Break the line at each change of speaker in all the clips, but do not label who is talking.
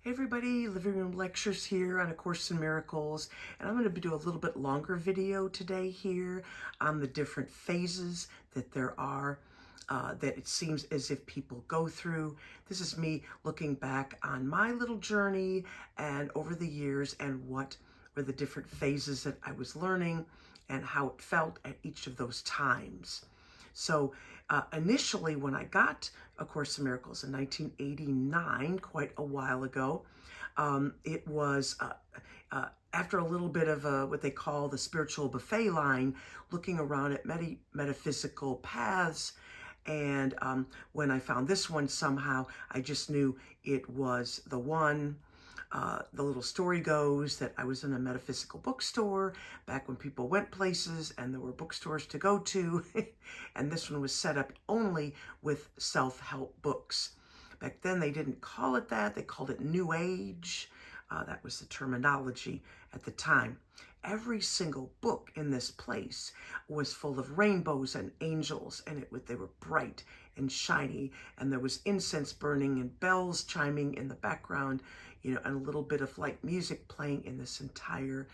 Hey everybody, Living Room Lectures here on A Course in Miracles, and I'm going to do a little bit longer video today here on the different phases that there are, that it seems as if people go through. This is me looking back on my little journey and over the years and what were the different phases that I was learning and how it felt at each of those times. So initially, when I got A Course in Miracles in 1989, quite a while ago, it was after a little bit of what they call the spiritual buffet line, looking around at metaphysical paths. And when I found this one, somehow I just knew it was the one. The little story goes that I was in a metaphysical bookstore back when people went places and there were bookstores to go to. And this one was set up only with self-help books. Back then they didn't call it that. They called it New Age. That was the terminology at the time. Every single book in this place was full of rainbows and angels, and they were bright and shiny, and there was incense burning and bells chiming in the background, and a little bit of light music playing in this entire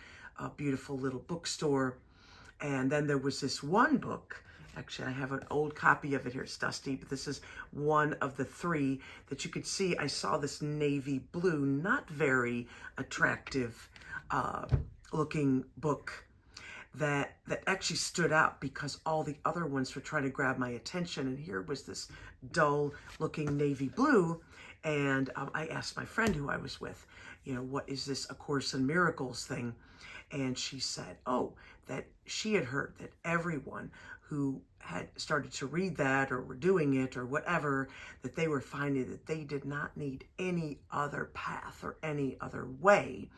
beautiful little bookstore. And then there was this one book. Actually, I have an old copy of it here. It's dusty, but this is one of the three that you could see. I saw this navy blue, not very attractive looking book that actually stood out because all the other ones were trying to grab my attention. And here was this dull looking navy blue. And I asked my friend who I was with, what is this A Course in Miracles thing? And she said, that she had heard that everyone who had started to read that or were doing it or whatever, that they were finding that they did not need any other path or any other way,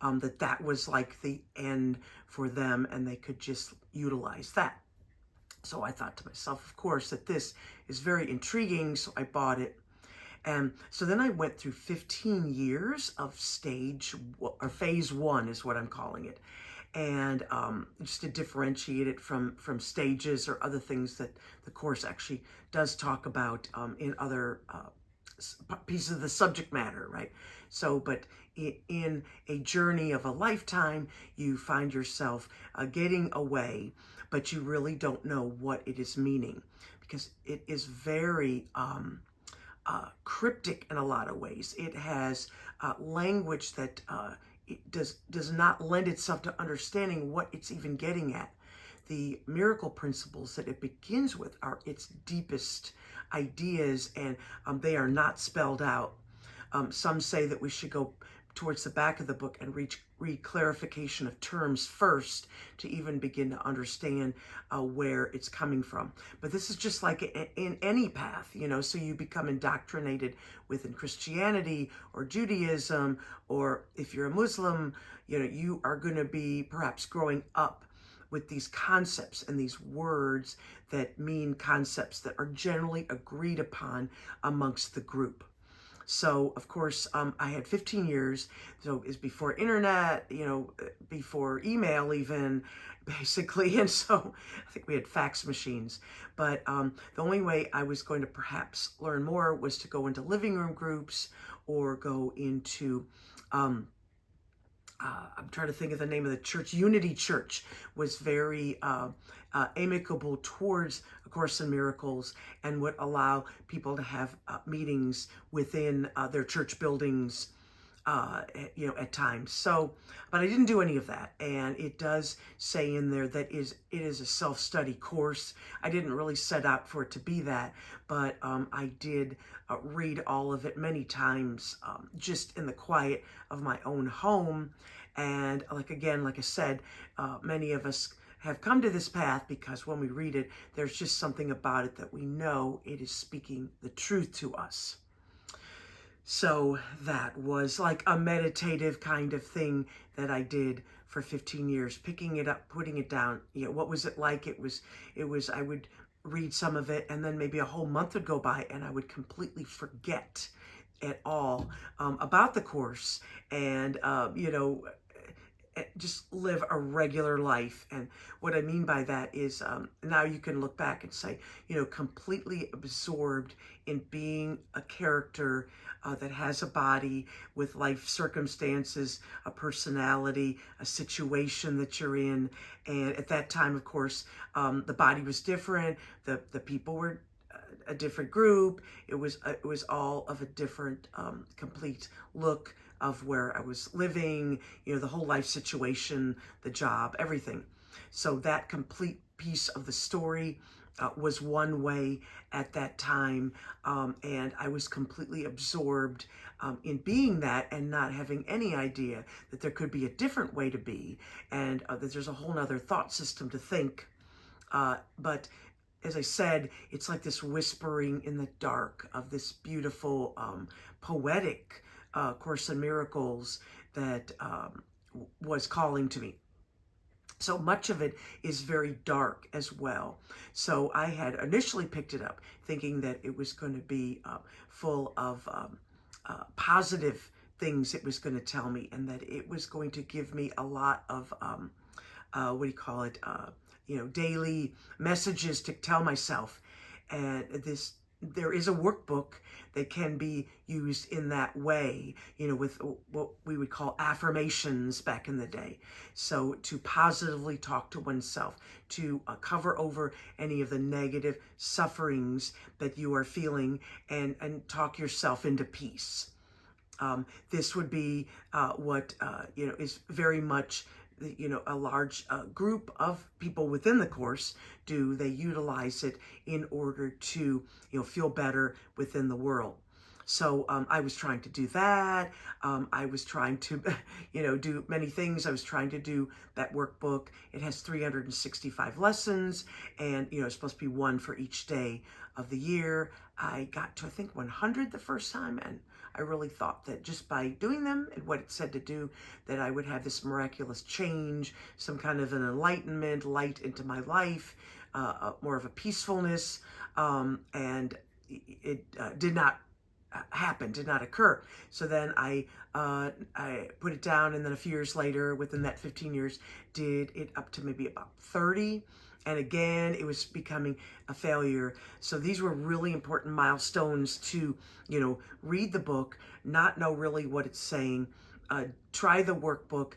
that was like the end for them and they could just utilize that. So I thought to myself, of course, that this is very intriguing, so I bought it. And so then I went through 15 years of phase one is what I'm calling it. And just to differentiate it from stages or other things that the Course actually does talk about in other pieces of the subject matter, right? So, but in a journey of a lifetime, you find yourself getting away, but you really don't know what it is meaning because it is very cryptic in a lot of ways. It has language that it does not lend itself to understanding what it's even getting at. The miracle principles that it begins with are its deepest ideas, and they are not spelled out. Some say that we should go towards the back of the book and read clarification of terms first to even begin to understand where it's coming from. But this is just like in any path, so you become indoctrinated within Christianity or Judaism, or if you're a Muslim, you are going to be perhaps growing up with these concepts and these words that mean concepts that are generally agreed upon amongst the group. So, of course, I had 15 years, so it was before internet, before email even, basically. And so I think we had fax machines. But the only way I was going to perhaps learn more was to go into living room groups or go into I'm trying to think of the name of the church. Unity Church was very amicable towards A Course in Miracles and would allow people to have meetings within their church buildings, at times. So, but I didn't do any of that. And it does say in there that it is a self-study course. I didn't really set out for it to be that, but I did read all of it many times, just in the quiet of my own home. And like I said, many of us have come to this path because when we read it, there's just something about it that we know it is speaking the truth to us. So that was like a meditative kind of thing that I did for 15 years, picking it up, putting it down. What was it like? It was, I would read some of it and then maybe a whole month would go by and I would completely forget at all about the Course. And, just live a regular life. And what I mean by that is now you can look back and say, completely absorbed in being a character that has a body with life circumstances, a personality, a situation that you're in. And at that time, of course, the body was different. The people were a different group. It was all of a different, complete look of where I was living, the whole life situation, the job, everything. So that complete piece of the story was one way at that time. And I was completely absorbed in being that and not having any idea that there could be a different way to be, and that there's a whole nother thought system to think. But as I said, it's like this whispering in the dark of this beautiful, poetic Course in Miracles that was calling to me. So much of it is very dark as well. So I had initially picked it up thinking that it was going to be full of positive things it was going to tell me, and that it was going to give me a lot of, daily messages to tell myself. And there is a workbook that can be used in that way, with what we would call affirmations back in the day. So to positively talk to oneself, to cover over any of the negative sufferings that you are feeling, and talk yourself into peace. This would be what is very much a large group of people within the Course do. They utilize it in order to, feel better within the world. So I was trying to do that. I was trying to, do many things. I was trying to do that workbook. It has 365 lessons, and, it's supposed to be one for each day of the year. I got to, I think, 100 the first time, and I really thought that just by doing them and what it said to do, that I would have this miraculous change, some kind of an enlightenment, light into my life, more of a peacefulness, and it did not happen, did not occur. So then I put it down, and then a few years later, within that 15 years, did it up to maybe about 30. And again, it was becoming a failure. So these were really important milestones to, read the book, not know really what it's saying, try the workbook,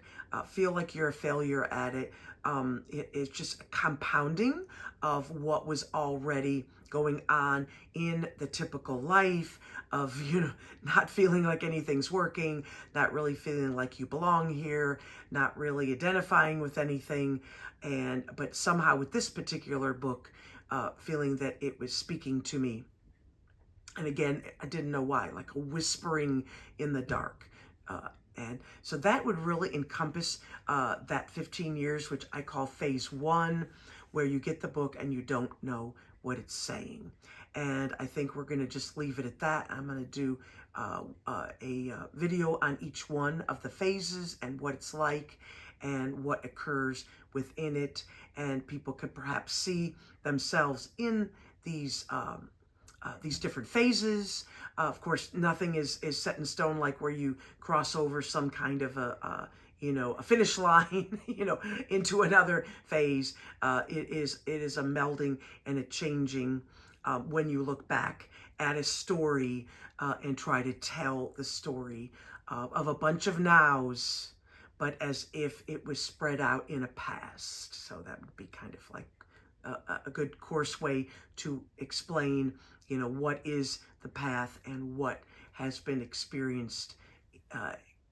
feel like you're a failure at it. It's just a compounding of what was already going on in the typical life of, not feeling like anything's working, not really feeling like you belong here, not really identifying with anything. But somehow with this particular book, feeling that it was speaking to me. And again, I didn't know why, like a whispering in the dark. And so that would really encompass that 15 years, which I call phase 1, where you get the book and you don't know what it's saying. And I think we're going to just leave it at that. I'm going to do a video on each one of the phases and what it's like and what occurs within it. And people could perhaps see themselves in these different phases. Of course, nothing is set in stone, like where you cross over some kind of a finish line, into another phase. It is a melding and a changing when you look back at a story and try to tell the story of a bunch of nows, but as if it was spread out in a past. So that would be kind of like a good course way to explain, what is the path and what has been experienced,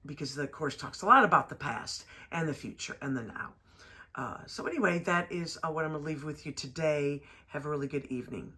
because the Course talks a lot about the past and the future and the now. So anyway, that is what I'm going to leave with you today. Have a really good evening.